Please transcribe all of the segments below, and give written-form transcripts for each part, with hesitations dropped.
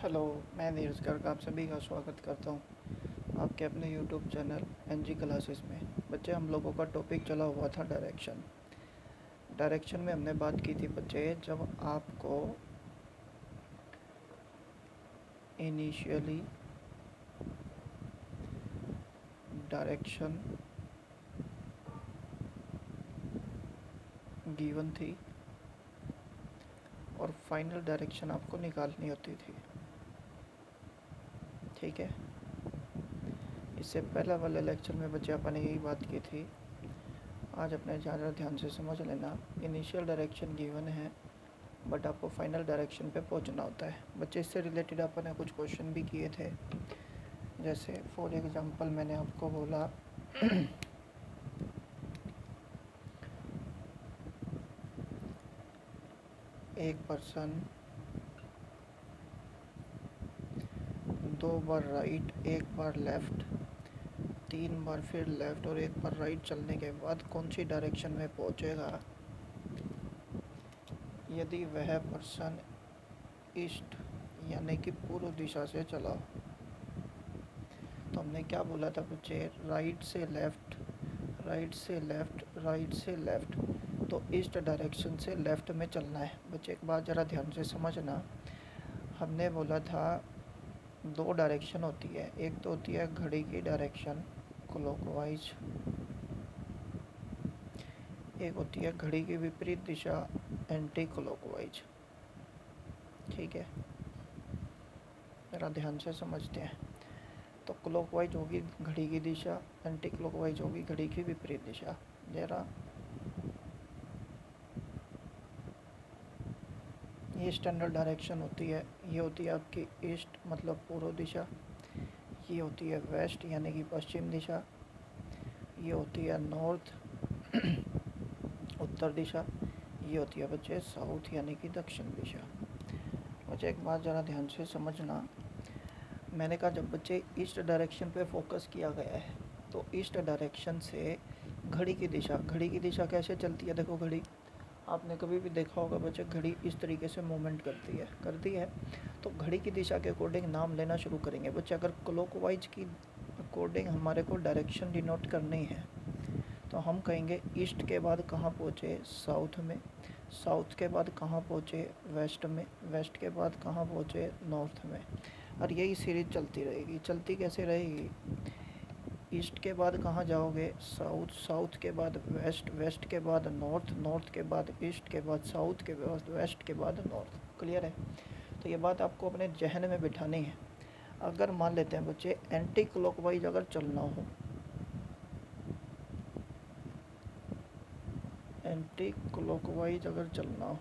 Hello, मैं नीरज गर्ग आप सभी का स्वागत करता हूँ आपके अपने यूट्यूब चैनल एनजी क्लासेस में। बच्चे, हम लोगों का टॉपिक चला हुआ था डायरेक्शन में हमने बात की थी बच्चे, जब आपको इनिशियली डायरेक्शन गिवन थी और फाइनल डायरेक्शन आपको निकालनी होती थी। ठीक है, इससे पहले वाले लेक्चर में बच्चे अपन ने यही बात की थी। आज अपने ज़्यादा ध्यान से समझ लेना। इनिशियल डायरेक्शन गिवन है बट आपको फाइनल डायरेक्शन पे पहुंचना होता है। बच्चे, इससे रिलेटेड अपन ने कुछ क्वेश्चन भी किए थे। जैसे फॉर एग्जांपल मैंने आपको बोला एक पर्सन 2 बार राइट, 1 बार लेफ़्ट, 3 बार फिर लेफ़्ट और 1 बार राइट चलने के बाद कौन सी डायरेक्शन में पहुंचेगा यदि वह पर्सन ईस्ट यानी कि पूर्व दिशा से चला। तो हमने क्या बोला था बच्चे, राइट से लेफ़्ट, राइट से लेफ़्ट, राइट से लेफ़्ट, तो ईस्ट डायरेक्शन से लेफ़्ट में चलना है। बच्चे, एक बात ज़रा ध्यान से समझना। हमने बोला था 2 डायरेक्शन होती है, एक तो होती है घड़ी की डायरेक्शन क्लॉकवाइज, एक होती है घड़ी की विपरीत दिशा एंटी क्लॉकवाइज। ठीक है, ज़रा ध्यान से समझते हैं। तो क्लॉकवाइज होगी घड़ी की दिशा, एंटी क्लॉकवाइज होगी घड़ी की विपरीत दिशा। ज़रा ये स्टैंडर्ड डायरेक्शन होती है। ये होती है आपकी ईस्ट मतलब पूर्व दिशा, ये होती है वेस्ट यानी कि पश्चिम दिशा, ये होती है नॉर्थ उत्तर दिशा, ये होती है बच्चे साउथ यानी कि दक्षिण दिशा। बच्चे, एक बात ज़रा ध्यान से समझना। मैंने कहा जब बच्चे ईस्ट डायरेक्शन पे फोकस किया गया है तो ईस्ट डायरेक्शन से घड़ी की दिशा कैसे चलती है। देखो, घड़ी आपने कभी भी देखा होगा बच्चे, घड़ी इस तरीके से मूवमेंट करती है। तो घड़ी की दिशा के अकॉर्डिंग नाम लेना शुरू करेंगे बच्चे। अगर क्लॉकवाइज की अकॉर्डिंग हमारे को डायरेक्शन डिनोट करनी है तो हम कहेंगे ईस्ट के बाद कहाँ पहुँचे, साउथ में, साउथ के बाद कहाँ पहुँचे, वेस्ट में, वेस्ट के बाद कहाँ पहुँचे, नॉर्थ में। और यही सीरीज चलती रहेगी। चलती कैसे रहेगी, ईस्ट के बाद कहाँ जाओगे, साउथ, साउथ के बाद वेस्ट, वेस्ट के बाद नॉर्थ, नॉर्थ के बाद ईस्ट, के बाद साउथ, के बाद वेस्ट, के बाद नॉर्थ। क्लियर है। तो ये बात आपको अपने जहन में बिठानी है। अगर मान लेते हैं बच्चे एंटी क्लॉकवाइज अगर चलना हो, एंटी क्लॉकवाइज अगर चलना हो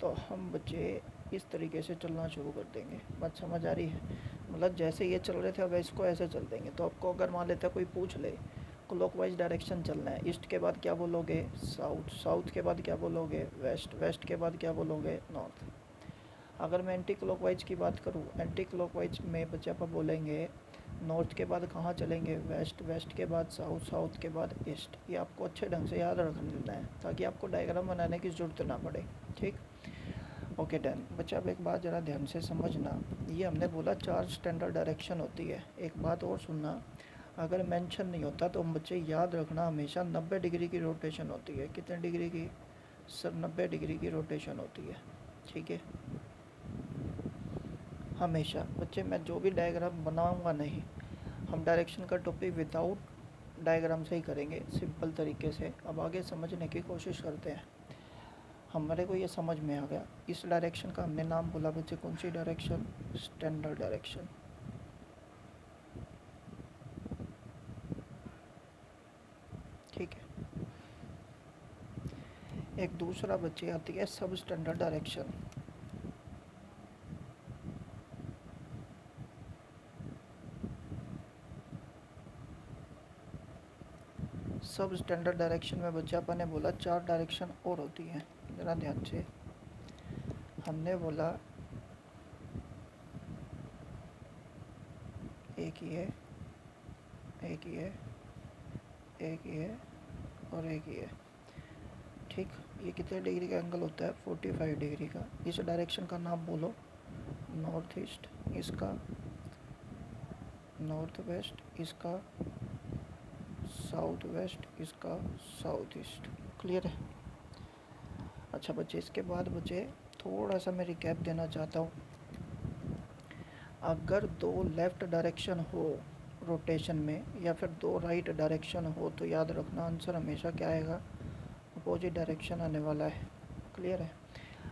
तो हम बच्चे इस तरीके से चलना शुरू कर देंगे। बात समझ आ रही है। मतलब जैसे ये चल रहे थे अब इसको ऐसे चल देंगे। तो आपको अगर मान लेते हैं कोई पूछ ले क्लॉकवाइज डायरेक्शन चलना है, ईस्ट के बाद क्या बोलोगे, साउथ, साउथ के बाद क्या बोलोगे, वेस्ट, वेस्ट के बाद क्या बोलोगे, नॉर्थ। अगर मैं एंटी क्लॉकवाइज की बात करूँ, एंटी क्लॉकवाइज में बच्चे आप बोलेंगे नॉर्थ के बाद कहाँ चलेंगे, वेस्ट, वेस्ट के बाद साउथ, साउथ के बाद ईस्ट। ये आपको अच्छे ढंग से याद रखना है ताकि आपको डायग्राम बनाने की ज़रूरत ना पड़े। ठीक, ओके डन। बच्चा, अब एक बात ज़रा ध्यान से समझना। ये हमने बोला 4 स्टैंडर्ड डायरेक्शन होती है। एक बात और सुनना, अगर मेंशन नहीं होता तो हम बच्चे याद रखना हमेशा 90 डिग्री की रोटेशन होती है। कितने डिग्री की सर, 90 डिग्री की रोटेशन होती है। ठीक है, हमेशा बच्चे मैं जो भी डायग्राम बनाऊंगा नहीं, हम डायरेक्शन का टॉपिक विदाउट डायग्राम से ही करेंगे, सिंपल तरीके से। अब आगे समझने की कोशिश करते हैं। हमारे को ये समझ में आ गया। इस डायरेक्शन का हमने नाम बोला बच्चे, कौन सी डायरेक्शन, स्टैंडर्ड डायरेक्शन। ठीक है, एक दूसरा बच्चे आती है सब स्टैंडर्ड डायरेक्शन। सब स्टैंडर्ड डायरेक्शन में बच्चे अपन ने बोला 4 डायरेक्शन और होती हैं। ज़रा ध्यान से, हमने बोला एक ही है, एक ही है, एक ही है और एक ही है। ठीक, ये कितने डिग्री का एंगल होता है, 45 डिग्री का। इस डायरेक्शन का नाम बोलो नॉर्थ ईस्ट, इसका नॉर्थ वेस्ट, इसका साउथ वेस्ट, इसका साउथ ईस्ट। क्लियर है? अच्छा बच्चे, इसके बाद बच्चे थोड़ा सा मैं रिकैप देना चाहता हूँ। अगर दो लेफ़्ट डायरेक्शन हो रोटेशन में या फिर दो राइट डायरेक्शन हो तो याद रखना आंसर हमेशा क्या आएगा, अपोजिट डायरेक्शन आने वाला है। क्लियर है?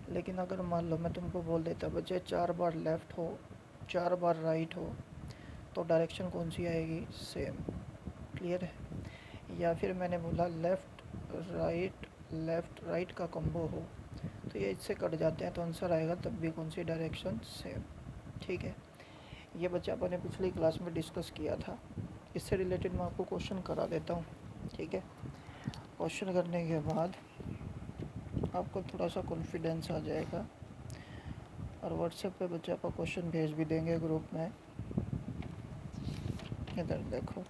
लेकिन अगर मान लो मैं तुमको बोल देता बच्चे 4 बार लेफ़्ट हो 4 बार राइट हो तो डायरेक्शन कौन सी आएगी, सेम। क्लियर है? या फिर मैंने बोला लेफ़्ट राइट का कॉम्बो हो तो ये इससे कट जाते हैं तो आंसर आएगा तब भी कौन सी डायरेक्शन, सेम। ठीक है? ये बच्चा अपने पिछली क्लास में डिस्कस किया था। इससे रिलेटेड मैं आपको क्वेश्चन करा देता हूँ। ठीक है? क्वेश्चन करने के बाद आपको थोड़ा सा कॉन्फिडेंस आ जाएगा और व्हाट्सएप पे बच्चे आपको क्वेश्चन भेज भी देंगे ग्रुप में। इधर देखो,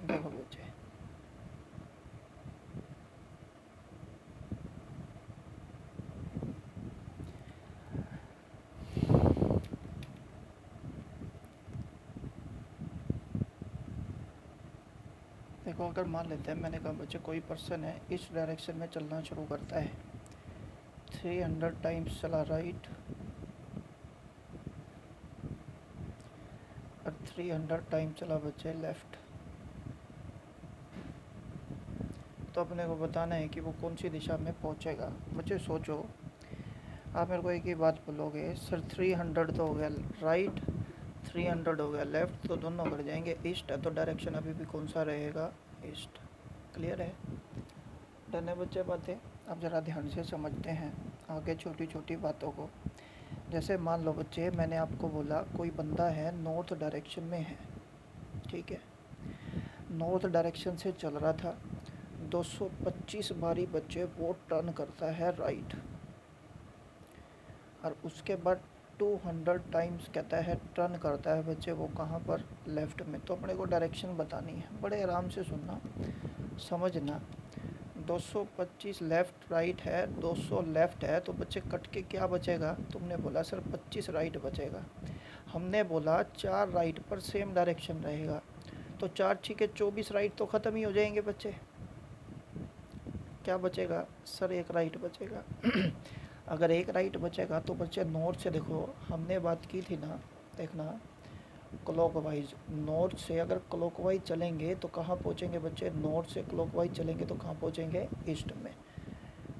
देखो बच्चे, देखो अगर मान लेते हैं मैंने कहा बच्चे कोई पर्सन है इस डायरेक्शन में चलना शुरू करता है, 300 टाइम्स चला राइट और 300 टाइम चला बच्चे लेफ़्ट। तो अपने को बताना है कि वो कौन सी दिशा में पहुंचेगा। बच्चे सोचो, आप मेरे को एक ही बात बोलोगे सर 300 तो हो गया राइट, 300 हो गया लेफ़्ट, तो दोनों कट जाएंगे ईस्ट है तो डायरेक्शन अभी भी कौन सा रहेगा, ईस्ट। क्लियर है? डन है बच्चे बातें? अब ज़रा ध्यान से समझते हैं आगे छोटी छोटी बातों को। जैसे मान लो बच्चे मैंने आपको बोला कोई बंदा है नॉर्थ डायरेक्शन में है। ठीक है? नॉर्थ डायरेक्शन से चल रहा था, 225 बारी बच्चे वो टर्न करता है राइट और उसके बाद 200 टाइम्स कहता है टर्न करता है बच्चे वो कहाँ पर, लेफ़्ट में। तो अपने को डायरेक्शन बतानी है, बड़े आराम से सुनना समझना। 225 लेफ़्ट राइट है, 200 लेफ़्ट है, तो बच्चे कट के क्या बचेगा, तुमने बोला सर 25 राइट बचेगा। हमने बोला 4 राइट पर सेम डायरेक्शन रहेगा, तो 4 छीके 24 राइट तो ख़त्म ही हो जाएंगे बच्चे। क्या बचेगा सर, एक राइट बचेगा। अगर एक राइट बचेगा तो बच्चे नॉर्थ से, देखो हमने बात की थी ना, देखना क्लॉकवाइज, नॉर्थ से अगर क्लॉकवाइज चलेंगे तो कहाँ पहुँचेंगे बच्चे, नॉर्थ से क्लॉकवाइज चलेंगे तो कहाँ पहुँचेंगे, ईस्ट में।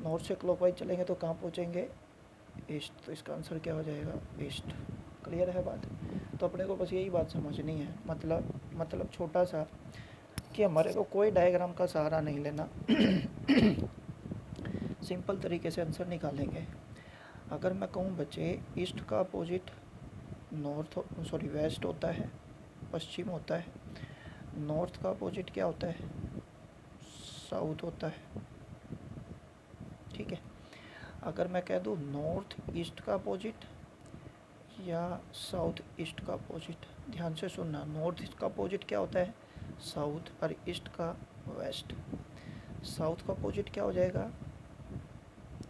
नॉर्थ से क्लॉकवाइज चलेंगे तो कहाँ पहुँचेंगे, ईस्ट। तो इसका आंसर क्या हो जाएगा, ईस्ट। क्लियर है बात? तो अपने को बस यही बात समझनी है, मतलब छोटा सा कि हमारे को कोई डायग्राम का सहारा नहीं लेना। सिंपल तरीके से आंसर निकालेंगे। अगर मैं कहूँ बच्चे ईस्ट का अपोजिट वेस्ट होता है, पश्चिम होता है। नॉर्थ का अपोजिट क्या होता है, साउथ होता है। ठीक है? अगर मैं कह दूँ नॉर्थ ईस्ट का अपोजिट या साउथ ईस्ट का अपोजिट, ध्यान से सुनना, नॉर्थ ईस्ट का अपोजिट क्या होता है, साउथ, और ईस्ट का वेस्ट। साउथ का अपोजिट क्या हो जाएगा,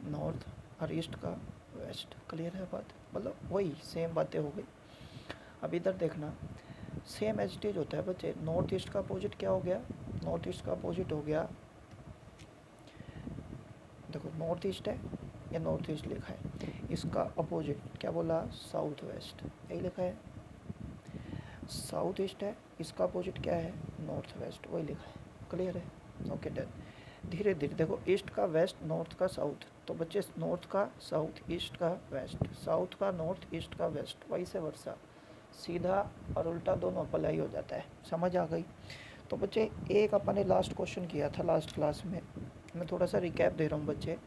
नॉर्थ, और ईस्ट का वेस्ट। क्लियर है बात? मतलब वही सेम बातें हो गई। अब इधर देखना, सेम एज इट इज होता है बच्चे। नॉर्थ ईस्ट का अपोजिट क्या हो गया, नॉर्थ ईस्ट का अपोजिट हो गया, देखो नॉर्थ ईस्ट है, या नॉर्थ ईस्ट लिखा है, इसका अपोजिट क्या बोला, साउथ वेस्ट, यही लिखा है। साउथ ईस्ट है, इसका अपोजिट क्या है, नॉर्थ वेस्ट, वही लिखा है। क्लियर है? Okay done. धीरे धीरे देखो, ईस्ट का वेस्ट, नॉर्थ का साउथ, तो बच्चे नॉर्थ का साउथ, ईस्ट का वेस्ट, साउथ का नॉर्थ, ईस्ट का वेस्ट, वैसे वर्षा, सीधा और उल्टा दोनों अप्लाई हो जाता है। समझ आ गई? तो बच्चे एक अपन ने लास्ट क्वेश्चन किया था लास्ट क्लास में, मैं थोड़ा सा रिकैप दे रहा हूँ बच्चे।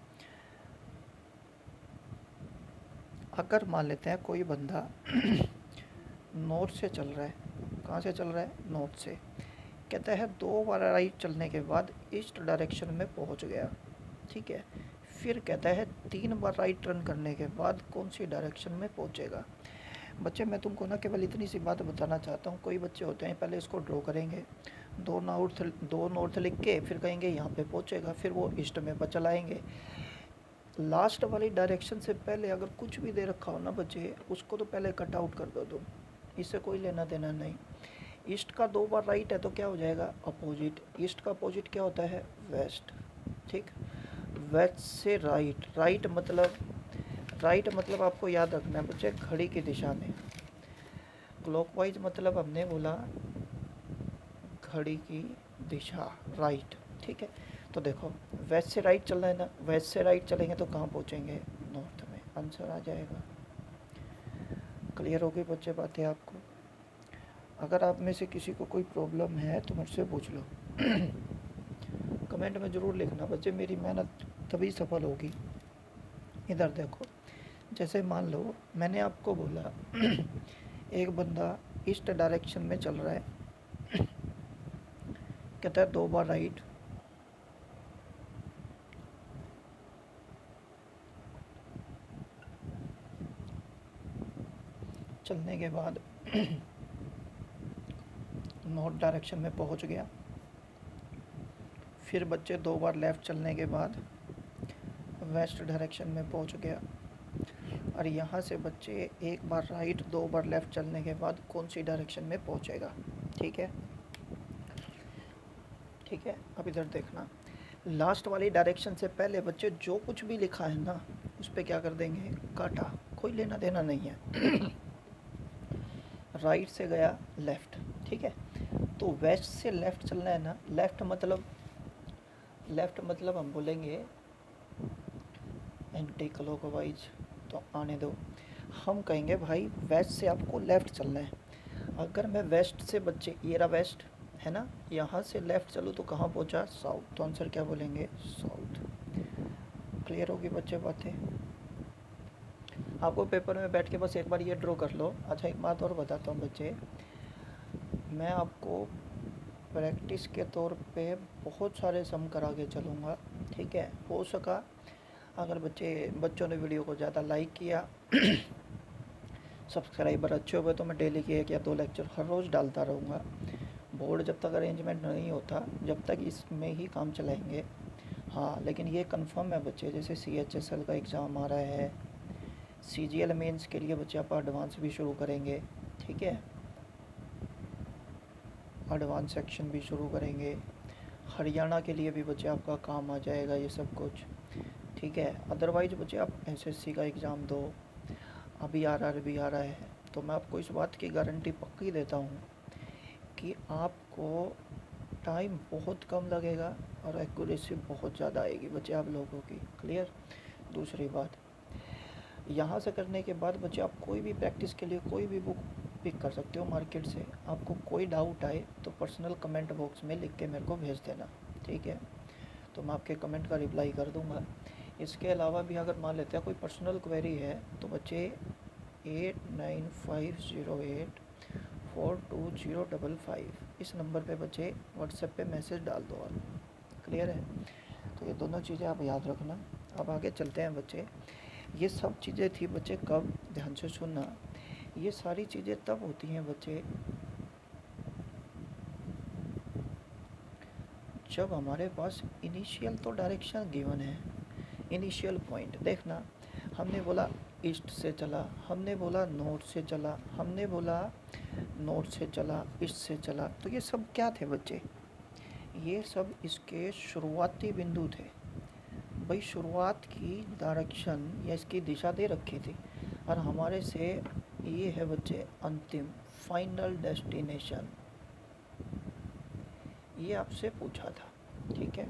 अगर मान लेते हैं कोई बंदा नॉर्थ से चल रहा है, कहाँ से चल रहा है, नॉर्थ से। कहता है 2 बार राइट चलने के बाद ईस्ट डायरेक्शन में पहुंच गया, ठीक है। फिर कहता है 3 बार राइट टर्न करने के बाद कौन सी डायरेक्शन में पहुंचेगा। बच्चे मैं तुमको ना केवल इतनी सी बात बताना चाहता हूँ। कोई बच्चे होते हैं पहले इसको ड्रॉ करेंगे, 2 नॉर्थ लिख के फिर कहेंगे यहाँ पे पहुँचेगा, फिर वो ईस्ट में चलाएंगे। लास्ट वाली डायरेक्शन से पहले अगर कुछ भी दे रखा हो ना बच्चे, उसको तो पहले कट आउट कर दो तुम, इससे कोई लेना देना नहीं। ईस्ट का 2 बार राइट है तो क्या हो जाएगा, अपोजिट। ईस्ट का अपोजिट क्या होता है, वेस्ट, ठीक। वेस्ट से राइट, राइट मतलब आपको याद रखना है बच्चे घड़ी की दिशा में। क्लॉकवाइज मतलब हमने बोला घड़ी की दिशा, राइट, ठीक है। तो देखो वेस्ट से राइट चलना है ना, वेस्ट से राइट चलेंगे तो कहाँ पहुँचेंगे, नॉर्थ में, आंसर आ जाएगा। क्लियर हो गई बच्चे बातें आपको। अगर आप में से किसी को कोई प्रॉब्लम है तो मुझसे पूछ लो। कमेंट में ज़रूर लिखना बच्चे, मेरी मेहनत तभी सफल होगी। इधर देखो, जैसे मान लो मैंने आपको बोला एक बंदा ईस्ट डायरेक्शन में चल रहा है, कहता है 2 बार राइट, चलने के बाद नॉर्थ डायरेक्शन में पहुंच गया। फिर बच्चे 2 बार लेफ़्ट चलने के बाद वेस्ट डायरेक्शन में पहुंच गया। और यहाँ से बच्चे 1 बार राइट 2 बार लेफ़्ट चलने के बाद कौन सी डायरेक्शन में पहुंचेगा, ठीक है। ठीक है, अब इधर देखना, लास्ट वाली डायरेक्शन से पहले बच्चे जो कुछ भी लिखा है ना उस पर क्या कर देंगे, काटा, कोई लेना देना नहीं है। राइट से गया लेफ़्ट, ठीक है। तो वेस्ट से लेफ़्ट चलना है ना, लेफ़्ट मतलब हम बोलेंगे एंटी क्लॉकवाइज, तो आने दो। हम कहेंगे भाई वेस्ट से आपको लेफ़्ट चलना है। अगर मैं वेस्ट से बच्चे, ये रहा वेस्ट है ना, यहाँ से लेफ़्ट चलूँ तो कहाँ पहुँचा, साउथ, तो आंसर क्या बोलेंगे, साउथ। क्लियर होगी बच्चे बातें। आपको पेपर में बैठ के बस एक बार ये ड्रॉ कर लो। अच्छा एक बात और बताता हूँ बच्चे, मैं आपको प्रैक्टिस के तौर पे बहुत सारे सम करा के चलूँगा, ठीक है। हो सका अगर बच्चों ने वीडियो को ज़्यादा लाइक किया, सब्सक्राइबर अच्छे हुए तो मैं डेली के 1 या 2 लेक्चर हर रोज़ डालता रहूँगा। बोर्ड जब तक अरेंजमेंट नहीं होता जब तक इसमें ही काम चलाएंगे। हाँ लेकिन ये कंफर्म है बच्चे, जैसे CHSL का एग्ज़ाम आ रहा है, CGL मेंस के लिए बच्चे आप एडवांस भी शुरू करेंगे, ठीक है। एडवांस सेक्शन भी शुरू करेंगे। हरियाणा के लिए भी बच्चे आपका काम आ जाएगा ये सब कुछ, ठीक है। अदरवाइज बच्चे आप SSC का एग्ज़ाम दो, अभी RRB आ रहा है, तो मैं आपको इस बात की गारंटी पक्की देता हूँ कि आपको टाइम बहुत कम लगेगा और एक्यूरेसी बहुत ज़्यादा आएगी बच्चे आप लोगों की। क्लियर। दूसरी बात, यहाँ से करने के बाद बच्चे आप कोई भी प्रैक्टिस के लिए कोई भी बुक पिक कर सकते हो मार्केट से। आपको कोई डाउट आए तो पर्सनल कमेंट बॉक्स में लिख के मेरे को भेज देना, ठीक है। तो मैं आपके कमेंट का रिप्लाई कर दूँगा। इसके अलावा भी अगर मान लेते हैं कोई पर्सनल क्वेरी है तो बच्चे 8950842055 इस नंबर पे बच्चे व्हाट्सएप पे मैसेज डाल दो आप। क्लियर है। तो ये दोनों चीज़ें आप याद रखना। अब आगे चलते हैं बच्चे। ये सब चीज़ें थी बच्चे कब, ध्यान से सुनना, ये सारी चीज़ें तब होती हैं बच्चे जब हमारे पास इनिशियल तो डायरेक्शन गिवन है, इनिशियल पॉइंट देखना। हमने बोला ईस्ट से चला, हमने बोला नॉर्थ से चला, हमने बोला नॉर्थ से चला, ईस्ट से चला, तो ये सब क्या थे बच्चे, ये सब इसके शुरुआती बिंदु थे। भाई शुरुआत की डायरेक्शन या इसकी दिशा दे रखी थी और हमारे से ये है बच्चे अंतिम फाइनल डेस्टिनेशन, ये आपसे पूछा था, ठीक है।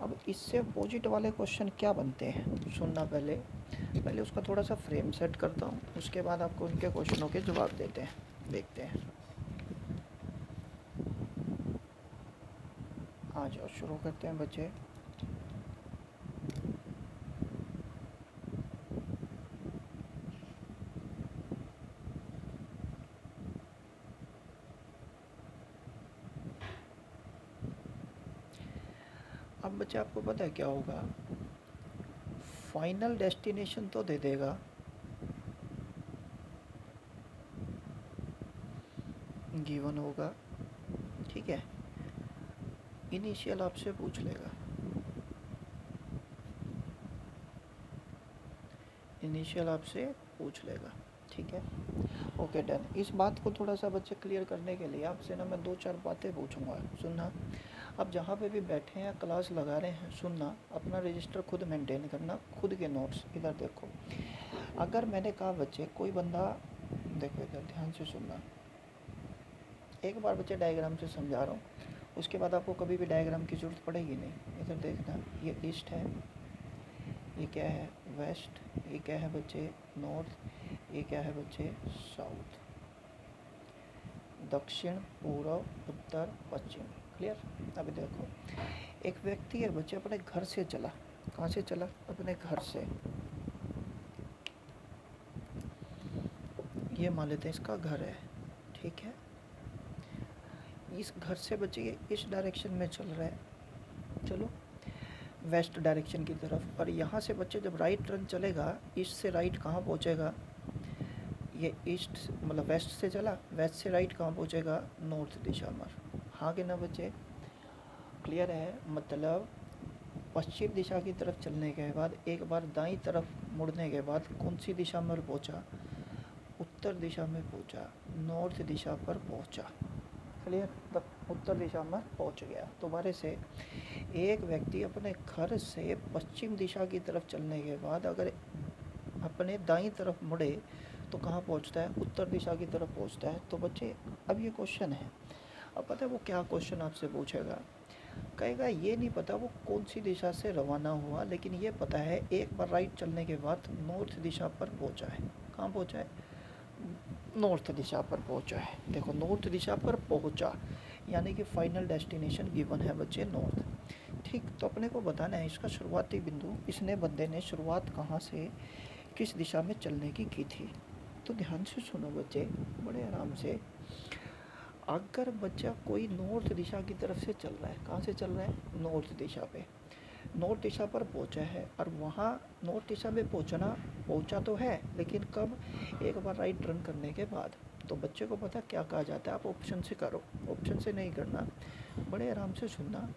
अब इससे अपोजिट वाले क्वेश्चन क्या बनते हैं सुनना, पहले उसका थोड़ा सा फ्रेम सेट करता हूँ, उसके बाद आपको उनके क्वेश्चनों के जवाब देते हैं, देखते हैं। आ जाओ शुरू करते हैं बच्चे। अब बच्चे आपको पता है क्या होगा, फाइनल डेस्टिनेशन तो दे देगा, गिवन होगा, ठीक है। इनिशियल आपसे पूछ लेगा, इनिशियल आपसे पूछ लेगा, ठीक है। Okay done. इस बात को थोड़ा सा बच्चे क्लियर करने के लिए आपसे ना मैं 2-4 बातें पूछूंगा, सुनना। अब जहाँ पे भी बैठे हैं, क्लास लगा रहे हैं, सुनना, अपना रजिस्टर खुद मेंटेन करना, खुद के नोट्स। इधर देखो, अगर मैंने कहा बच्चे कोई बंदा, देखो इधर ध्यान से सुनना, एक बार बच्चे डायग्राम से समझा रहा हूँ, उसके बाद आपको कभी भी डायग्राम की ज़रूरत पड़ेगी नहीं। इधर देखना, ये ईस्ट है, ये क्या है वेस्ट, ये क्या है बच्चे नॉर्थ, ये क्या है बच्चे साउथ, दक्षिण, पूर्व, उत्तर, पश्चिम। क्लियर। अभी देखो, एक व्यक्ति है बच्चे, अपने घर से चला, कहाँ से चला, अपने घर से, ये मान लेते हैं इसका घर है, ठीक है। इस घर से बच्चे ये इस डायरेक्शन में चल रहा है, चलो वेस्ट डायरेक्शन की तरफ। और यहाँ से बच्चे जब राइट टर्न चलेगा, ईस्ट से राइट कहाँ पहुँचेगा, ये ईस्ट मतलब वेस्ट से चला, वेस्ट से राइट कहाँ पहुँचेगा, नॉर्थ दिशा में। हाँ कि ना बच्चे, क्लियर है। मतलब पश्चिम दिशा की तरफ चलने के बाद एक बार दाईं तरफ मुड़ने के बाद कौन सी दिशा में पहुँचा, उत्तर दिशा में पहुँचा, नॉर्थ दिशा पर पहुँचा। क्लियर, तब उत्तर दिशा में पहुँच गया। दोबारा से, एक व्यक्ति अपने घर से पश्चिम दिशा की तरफ चलने के बाद अगर अपने दाईं तरफ मुड़े तो कहाँ पहुँचता है, उत्तर दिशा की तरफ पहुँचता है। तो बच्चे अब ये क्वेश्चन है, अब पता है वो क्या क्वेश्चन आपसे पूछेगा, कहेगा ये नहीं पता वो कौन सी दिशा से रवाना हुआ, लेकिन ये पता है एक बार राइट चलने के बाद नॉर्थ दिशा पर पहुँचा है। कहाँ पहुँचा है, नॉर्थ दिशा पर पहुँचा है। देखो नॉर्थ दिशा पर पहुँचा, यानी कि फाइनल डेस्टिनेशन गिवन है बच्चे नॉर्थ, ठीक। तो अपने को बताना है इसका शुरुआती बिंदु, इसने बंदे ने शुरुआत कहाँ से, किस दिशा में चलने की थी। तो ध्यान से सुनो बच्चे, बड़े आराम से। अगर बच्चा कोई नॉर्थ दिशा की तरफ से चल रहा है, कहाँ से चल रहा है, नॉर्थ दिशा पे, नॉर्थ दिशा पर पहुंचा है, और वहाँ नॉर्थ दिशा में पहुंचा तो है, लेकिन कब, एक बार राइट टर्न करने के बाद। तो बच्चे को पता क्या कहा जाता है, आप ऑप्शन से करो, ऑप्शन से नहीं करना, बड़े आराम से सुनना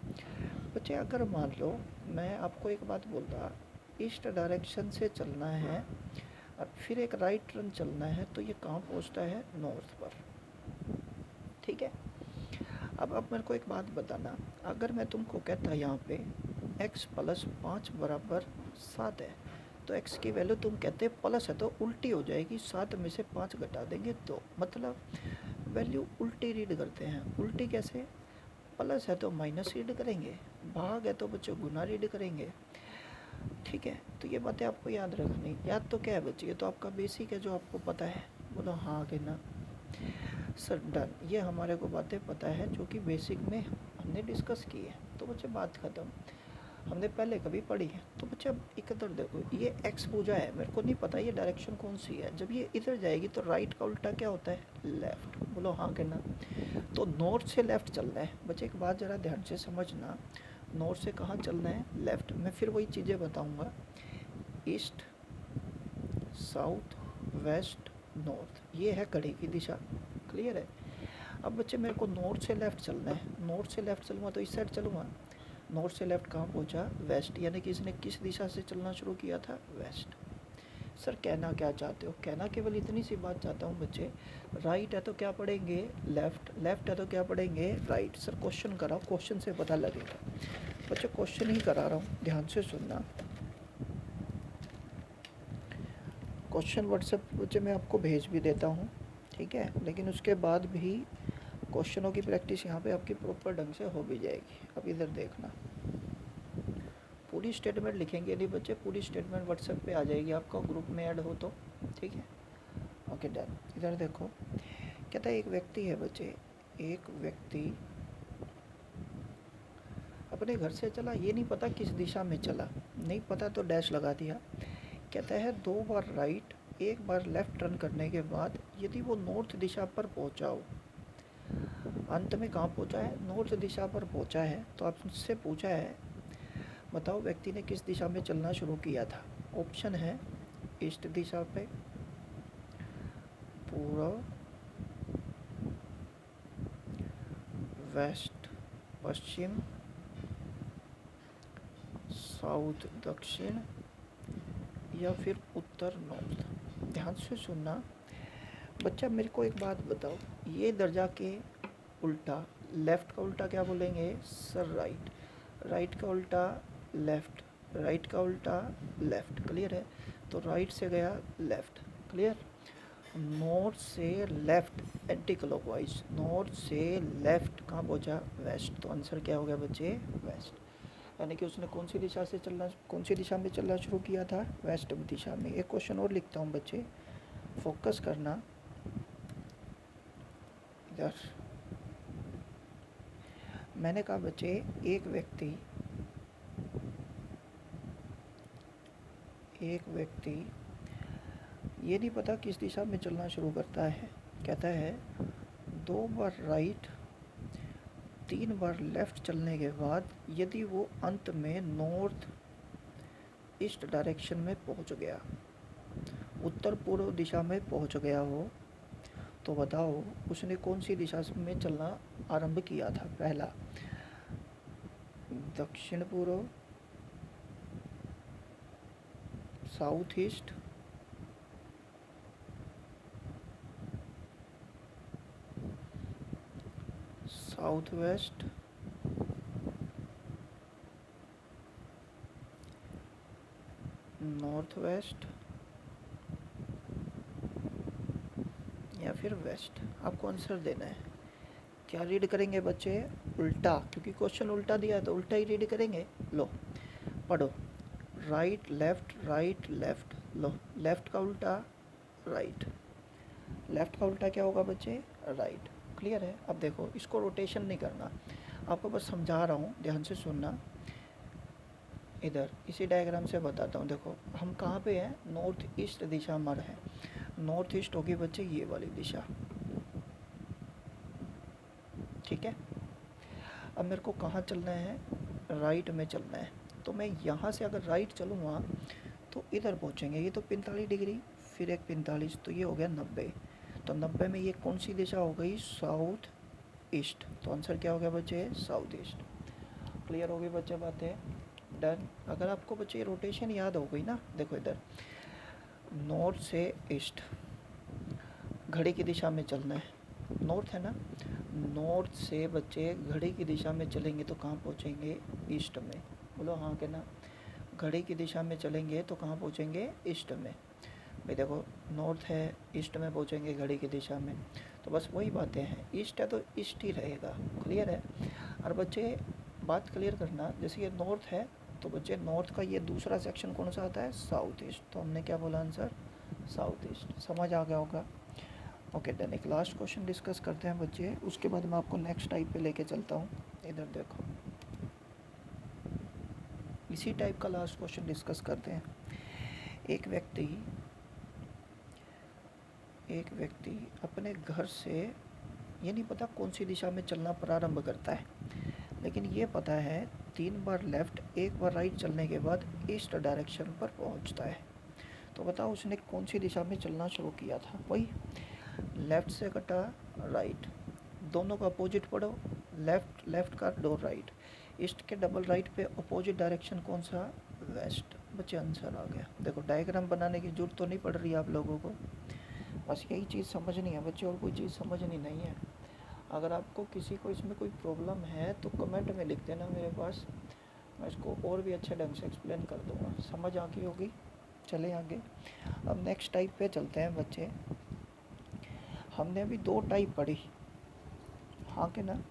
बच्चे। अगर मान लो मैं आपको एक बात बोलता, ईस्ट डायरेक्शन से चलना है और फिर एक राइट टर्न चलना है, तो ये कहाँ पहुँचता है, नॉर्थ पर, ठीक है। अब मेरे को एक बात बताना, अगर मैं तुमको कहता यहाँ पे x + 5 = 7 है, तो x की वैल्यू तुम कहते प्लस है तो उल्टी हो जाएगी, 7 में से 5 घटा देंगे, तो मतलब वैल्यू उल्टी रीड करते हैं। उल्टी कैसे, प्लस है तो माइनस रीड करेंगे, भाग है तो बच्चों गुना रीड करेंगे, ठीक है। तो ये बातें आपको याद रखनी। याद तो क्या है बच्चे, ये तो आपका बेसिक है जो आपको पता है, बोलो हाँ कि ना। सर डन, ये हमारे को बातें पता है जो कि बेसिक में हमने डिस्कस की है। तो बच्चे बात ख़त्म, हमने पहले कभी पढ़ी है। तो बच्चे अब इधर देखो, ये एक्स पूजा है, मेरे को नहीं पता ये डायरेक्शन कौन सी है। जब ये इधर जाएगी तो राइट का उल्टा क्या होता है, लेफ़्ट, बोलो हाँ कहना। तो नॉर्थ से लेफ़्ट चलना है बच्चे, एक बात ज़रा ध्यान से समझना, नॉर्थ से कहाँ चलना है, लेफ़्ट। मैं फिर वही चीज़ें बताऊँगा, ईस्ट, साउथ, वेस्ट, नॉर्थ, ये है घड़ी की दिशा। क्लियर है। अब बच्चे मेरे को नॉर्थ से लेफ़्ट चलना है, नॉर्थ से लेफ़्ट चलूँगा तो इस साइड चलूँगा, नॉर्थ से लेफ़्ट कहाँ पहुँचा, वेस्ट, यानी कि इसने किस दिशा से चलना शुरू किया था, वेस्ट। सर कहना क्या चाहते हो, कहना केवल इतनी सी बात चाहता हूँ बच्चे, राइट है तो क्या पढ़ेंगे, लेफ़्ट, लेफ़्ट है तो क्या पढ़ेंगे, राइट। सर क्वेश्चन कराओ, क्वेश्चन से पता लगेगा बच्चे, क्वेश्चन ही करा रहा हूँ, ध्यान से सुनना। क्वेश्चन व्हाट्सएप बच्चे मैं आपको भेज भी देता हूँ, ठीक है, लेकिन उसके बाद भी क्वेश्चनों की प्रैक्टिस यहाँ पे आपकी प्रॉपर ढंग से हो भी जाएगी। अब इधर देखना, पूरी स्टेटमेंट लिखेंगे नहीं बच्चे, पूरी स्टेटमेंट व्हाट्सएप पे आ जाएगी, आपका ग्रुप में ऐड हो तो, ठीक है। Okay done. इधर देखो, कहता है एक व्यक्ति है बच्चे, एक व्यक्ति अपने घर से चला, ये नहीं पता किस दिशा में चला, नहीं पता तो डैश लगा दिया। कहता है 2 बार राइट, 1 बार लेफ़्ट टर्न करने के बाद यदि वो नॉर्थ दिशा पर पहुंचा हो, अंत में कहाँ पहुंचा है, नॉर्थ दिशा पर पहुंचा है, तो आपसे पूछा है बताओ व्यक्ति ने किस दिशा में चलना शुरू किया था। ऑप्शन है ईस्ट दिशा पे, पूर्व, वेस्ट पश्चिम, साउथ दक्षिण, या फिर उत्तर नॉर्थ। ध्यान से सुनना बच्चा, मेरे को एक बात बताओ, ये दर्जा के उल्टा, लेफ़्ट का उल्टा क्या बोलेंगे सर? राइट। राइट का उल्टा लेफ़्ट, राइट का उल्टा लेफ़्ट। क्लियर है? तो राइट से गया लेफ़्ट। क्लियर? नॉर्थ से लेफ़्ट एंटी क्लॉकवाइज, नॉर्थ से लेफ़्ट कहाँ पहुँचा? वेस्ट। तो आंसर क्या हो गया बच्चे? वेस्ट। यानी कि उसने कौन सी दिशा में चलना शुरू किया था? वेस्ट दिशा में। एक क्वेश्चन और लिखता हूँ बच्चे, फोकस करना इधर। मैंने कहा बच्चे, एक व्यक्ति ये नहीं पता किस दिशा में चलना शुरू करता है, कहता है 2 बार राइट 3 बार लेफ़्ट चलने के बाद यदि वो अंत में नॉर्थ ईस्ट डायरेक्शन में पहुंच गया, उत्तर पूर्व दिशा में पहुंच गया हो, तो बताओ उसने कौन सी दिशा में चलना आरंभ किया था? पहला दक्षिण पूर्व, south east, south west, north west, या फिर वेस्ट। आपको आंसर देना है। क्या रीड करेंगे बच्चे? उल्टा, क्योंकि क्वेश्चन उल्टा दिया है तो उल्टा ही रीड करेंगे। लो पढ़ो, राइट लेफ्ट। लो, लेफ्ट का उल्टा राइट, लेफ्ट का उल्टा क्या होगा बच्चे? राइट। क्लियर है? अब देखो, इसको रोटेशन नहीं करना, आपको बस समझा रहा हूँ, ध्यान से सुनना। इधर इसी डायग्राम से बताता हूँ। देखो हम कहाँ पे हैं? नॉर्थ ईस्ट दिशा हमारा है। नॉर्थ ईस्ट होगी बच्चे ये वाली दिशा। ठीक है? अब मेरे को कहाँ चलना है? राइट में चलना है। तो मैं यहाँ से अगर राइट चलूँगा तो इधर पहुँचेंगे, ये तो 45 डिग्री, फिर एक 45, तो ये हो गया 90। तो 90 में ये कौन सी दिशा हो गई? South east. तो आंसर क्या हो गया बच्चे? South east. क्लियर हो गई बच्चे बातें? डन। अगर आपको बच्चे रोटेशन याद हो गई ना, देखो इधर नॉर्थ से ईस्ट घड़ी की दिशा में चलना है। नॉर्थ है ना, नॉर्थ से बच्चे घड़ी की दिशा में चलेंगे तो कहाँ पहुँचेंगे? ईस्ट में। बोलो हाँ के ना? घड़ी की दिशा में चलेंगे तो कहाँ पहुँचेंगे? ईस्ट में। भाई देखो, नॉर्थ है, ईस्ट में पहुँचेंगे घड़ी की दिशा में, तो बस वही बातें हैं। ईस्ट है तो ईस्ट ही रहेगा। क्लियर है? और बच्चे बात क्लियर करना, जैसे ये नॉर्थ है तो बच्चे नॉर्थ का ये दूसरा सेक्शन कौन सा आता है? South east. तो हमने क्या बोला आंसर? South east. समझ आ गया होगा? Okay done. एक लास्ट क्वेश्चन डिस्कस करते हैं बच्चे, उसके बाद मैं आपको नेक्स्ट टाइप पे लेके चलता हूँ। इधर देखो, इसी टाइप का लास्ट क्वेश्चन डिस्कस करते हैं। एक व्यक्ति अपने घर से ये नहीं पता कौन सी दिशा में चलना प्रारंभ करता है, लेकिन ये पता है 3 बार लेफ़्ट 1 बार राइट चलने के बाद ईस्ट डायरेक्शन पर पहुंचता है। तो बताओ उसने कौन सी दिशा में चलना शुरू किया था? वही लेफ़्ट से कटा राइट, दोनों का अपोजिट पढ़ो, लेफ़्ट का दो राइट, ईस्ट के डबल राइट पे अपोजिट डायरेक्शन कौन सा? वेस्ट। बच्चे आंसर आ गया। देखो डायग्राम बनाने की ज़रूरत तो नहीं पड़ रही आप लोगों को, बस यही चीज़ समझनी है बच्चे, और कोई चीज़ समझनी नहीं है। अगर आपको किसी को इसमें कोई प्रॉब्लम है तो कमेंट में लिख देना मेरे पास, मैं इसको और भी अच्छे ढंग से एक्सप्लेन कर दूँगा। समझ आ गई होगी? चले आगे। अब नेक्स्ट टाइप पे चलते हैं बच्चे। हमने अभी 2 टाइप पढ़ी, हाँ के ना?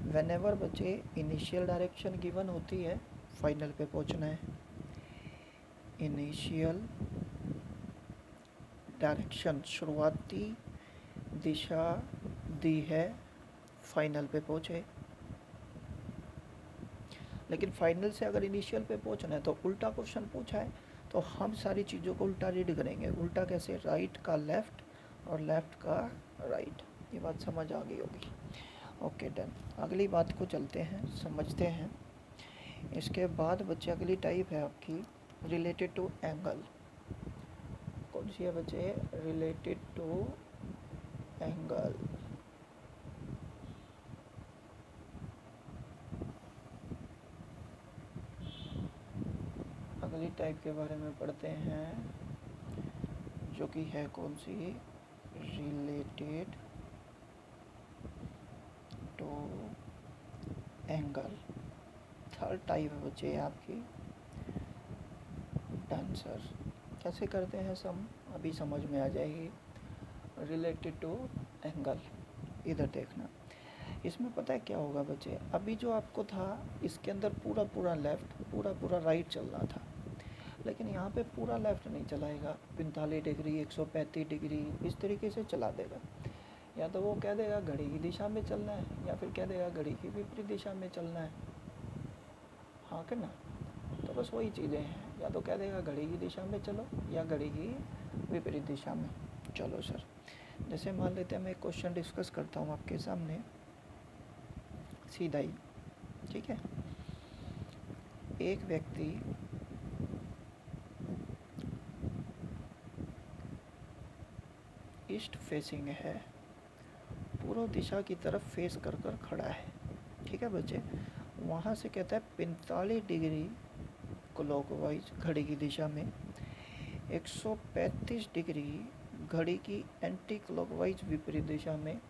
व्हेनेवर बच्चे इनिशियल डायरेक्शन गिवन होती है, फाइनल पे पहुंचना है। इनिशियल डायरेक्शन, शुरुआती दिशा दी है, फाइनल पे पहुँचे। लेकिन फाइनल से अगर इनिशियल पे पहुंचना है तो उल्टा क्वेश्चन पूछा है, तो हम सारी चीज़ों को उल्टा रीड करेंगे। उल्टा कैसे? राइट का लेफ़्ट और लेफ़्ट का राइट। ये बात समझ आ गई होगी? Okay done. अगली बात को चलते हैं, समझते हैं। इसके बाद बच्चे अगली टाइप है आपकी रिलेटेड टू एंगल। कौन सी है बच्चे? Related to angle. अगली टाइप के बारे में पढ़ते हैं, जो कि है कौन सी? Related to angle. Third type है बच्चे आपकी डांसर। कैसे करते हैं सम, अभी समझ में आ जाएगी। रिलेटेड टू एंगल, इधर देखना। इसमें पता है क्या होगा बच्चे, अभी जो आपको था इसके अंदर पूरा पूरा लेफ़्ट, पूरा पूरा राइट चल रहा था, लेकिन यहाँ पे पूरा लेफ़्ट नहीं चलाएगा। 45 डिग्री, 135 डिग्री इस तरीके से चला देगा। या तो वो कह देगा घड़ी की दिशा में चलना है, या फिर कह देगा घड़ी की विपरीत दिशा में चलना है। हाँ कि ना? तो बस वही चीज़ें हैं, या तो कह देगा घड़ी की दिशा में चलो, या घड़ी की विपरीत दिशा में चलो। सर जैसे मान लेते हैं मैं एक क्वेश्चन डिस्कस करता हूँ आपके सामने, सीधा ही, ठीक है। एक व्यक्ति ईस्ट फेसिंग है, पूर्व दिशा की तरफ फेस कर कर खड़ा है, ठीक है बच्चे। वहाँ से कहता है 45 डिग्री क्लॉकवाइज घड़ी की दिशा में, 135 डिग्री घड़ी की एंटी क्लॉकवाइज विपरीत दिशा में,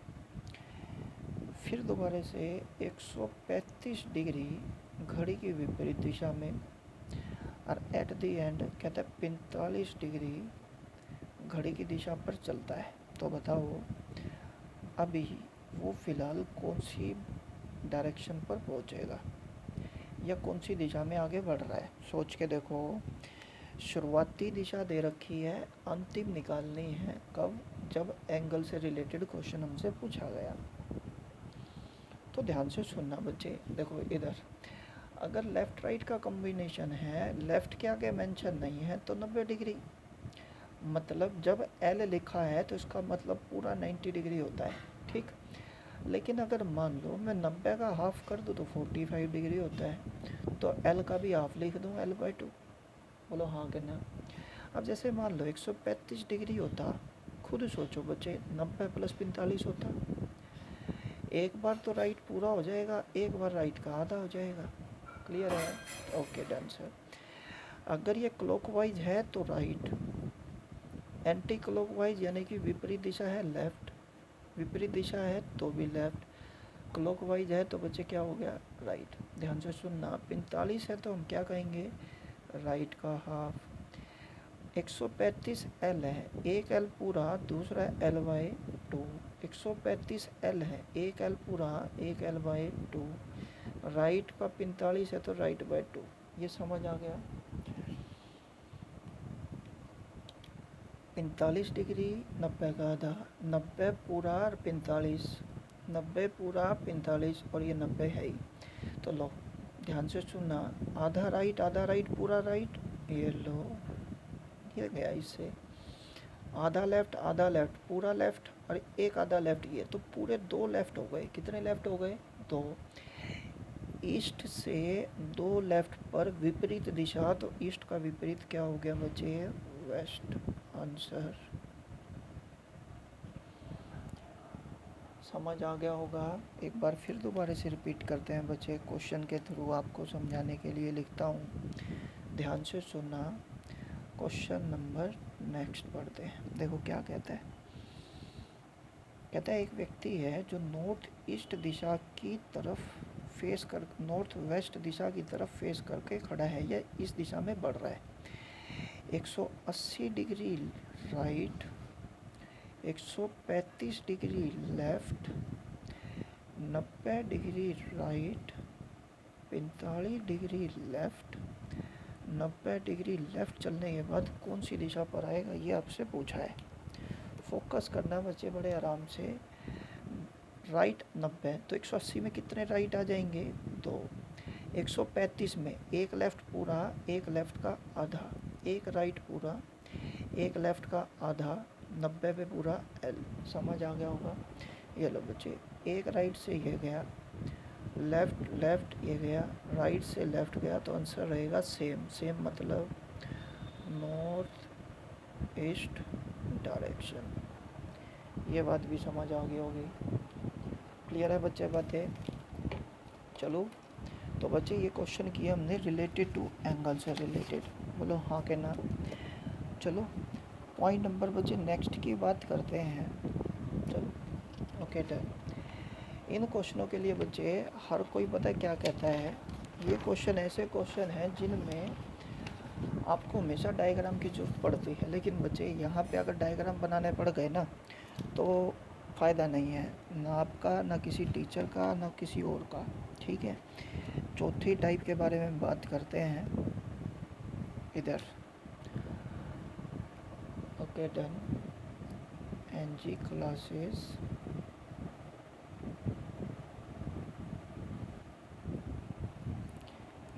फिर दोबारा से 135 डिग्री घड़ी की विपरीत दिशा में, और एट द एंड कहता है 45 डिग्री घड़ी की दिशा पर चलता है। तो बताओ अभी वो फ़िलहाल कौन सी डायरेक्शन पर पहुंचेगा, या कौन सी दिशा में आगे बढ़ रहा है? सोच के देखो। शुरुआती दिशा दे रखी है, अंतिम निकालनी है कब? जब एंगल से रिलेटेड क्वेश्चन हमसे पूछा गया। तो ध्यान से सुनना बच्चे। देखो इधर अगर लेफ़्ट राइट का कॉम्बिनेशन है, लेफ़्ट के आगे मेंशन नहीं है, तो 90 डिग्री, मतलब जब एल लिखा है तो इसका मतलब पूरा 90 डिग्री होता है, ठीक। लेकिन अगर मान लो मैं 90 का हाफ कर दूँ तो 45 डिग्री होता है, तो एल का भी हाफ लिख दूँ, L/2। बोलो हाँ कि ना? अब जैसे मान लो 135 डिग्री होता, खुद सोचो बच्चे, 90 + 45 होता। एक बार तो राइट पूरा हो जाएगा, एक बार राइट का आधा हो जाएगा। क्लियर है? Okay done sir. अगर ये क्लॉकवाइज है तो राइट, एंटी क्लॉकवाइज यानी कि विपरीत दिशा है लेफ़्ट, विपरीत दिशा है तो भी लेफ़्ट, क्लॉकवाइज है तो बच्चे क्या हो गया? राइट। ध्यान से सुनना, 45 है तो हम क्या कहेंगे? राइट का हाफ। 135 एल है, एक एल पूरा, दूसरा L/2। 135 एल है, एक एल पूरा, एक L/2। राइट का 45 है तो right/2। ये समझ आ गया? 45 डिग्री 90 का आधा, 90 पूरा और 45, 90 पूरा 45 और ये 90 है ही। तो लो ध्यान से सुनना, आधा राइट पूरा राइट, ये लो ये गया इससे। आधा लेफ़्ट पूरा लेफ़्ट और एक आधा लेफ़्ट, ये तो पूरे 2 लेफ़्ट हो गए। कितने लेफ़्ट हो गए? 2। ईस्ट से 2 लेफ़्ट पर विपरीत दिशा, तो ईस्ट का विपरीत क्या हो गया बच्चे? वेस्ट। आंसर समझ आ गया होगा। एक बार फिर दोबारा से रिपीट करते हैं बच्चे, क्वेश्चन के थ्रू आपको समझाने के लिए लिखता हूँ, ध्यान से सुनना। क्वेश्चन नंबर नेक्स्ट पढ़ते हैं। देखो क्या कहता है। कहता है एक व्यक्ति है जो नॉर्थ ईस्ट दिशा की तरफ फेस कर, नॉर्थ वेस्ट दिशा की तरफ फेस करके खड़ा है, या इस दिशा में बढ़ रहा है। 180 degree right, 135 degree left, 90 degree right, 45 degree left, 90 degree left चलने के बाद कौन सी दिशा पर आएगा, ये आपसे पूछा है। फोकस करना बच्चे बड़े आराम से। राइट 90, तो 180 में कितने राइट आ जाएंगे? 2। 135 में एक लेफ़्ट पूरा, एक लेफ़्ट का आधा, एक राइट पूरा, एक लेफ़्ट का आधा, 90 पे पूरा L। समझ आ गया होगा? ये लो बच्चे, एक राइट से ये गया, लेफ़्ट लेफ़्ट ये गया, राइट से लेफ़्ट गया तो आंसर रहेगा सेम। सेम मतलब नॉर्थ ईस्ट डायरेक्शन। ये बात भी समझ आ गई होगी। क्लियर है बच्चे बातें? चलो, तो बच्चे ये क्वेश्चन किया हमने रिलेटेड टू एंगल से रिलेटेड। बोलो हाँ के ना। चलो पॉइंट नंबर बच्चे नेक्स्ट की बात करते हैं। चलो ओके डन। इन क्वेश्चनों के लिए बच्चे हर कोई पता है क्या कहता है, ये क्वेश्चन ऐसे क्वेश्चन हैं जिनमें आपको हमेशा डायग्राम की ज़रूरत पड़ती है, लेकिन बच्चे यहाँ पे अगर डायग्राम बनाने पड़ गए ना तो फ़ायदा नहीं है, ना आपका, ना किसी टीचर का, ना किसी और का। ठीक है, चौथी टाइप के बारे में बात करते हैं इधर। Okay done. एनजी क्लासेस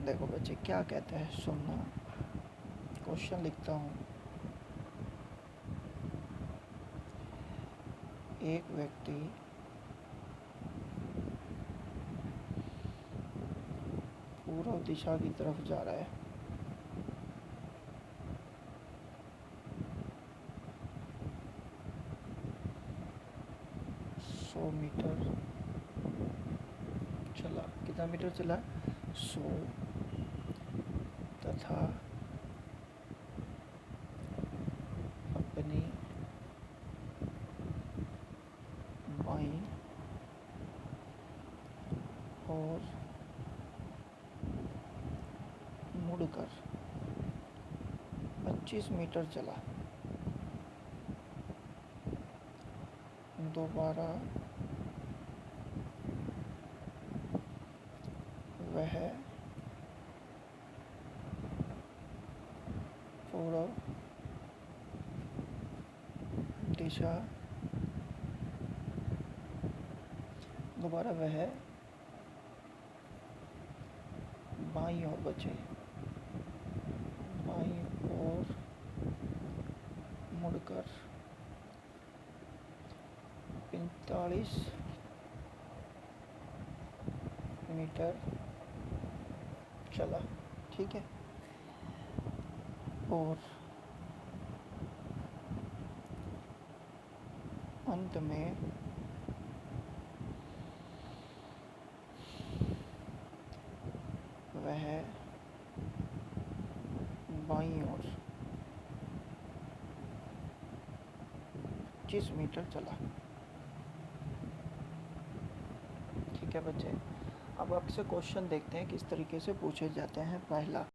देखो बच्चे क्या कहते हैं, सुनना। क्वेश्चन लिखता हूँ। एक व्यक्ति पूर्व दिशा की तरफ जा रहा है। सौ मीटर चला। कितना मीटर चला? 100। तथा अपनी बाईं और मुड़कर 25 मीटर चला। दोबारा वह पूर्व दिशा दोबारा वह बाईं ओर बचे, बाईं ओर मुड़कर 45 मीटर चला। ठीक है, और अंत में वह बाईं ओर 25 मीटर चला। ठीक है बच्चे, अब आपसे क्वेश्चन देखते हैं किस तरीके से पूछे जाते हैं। पहला,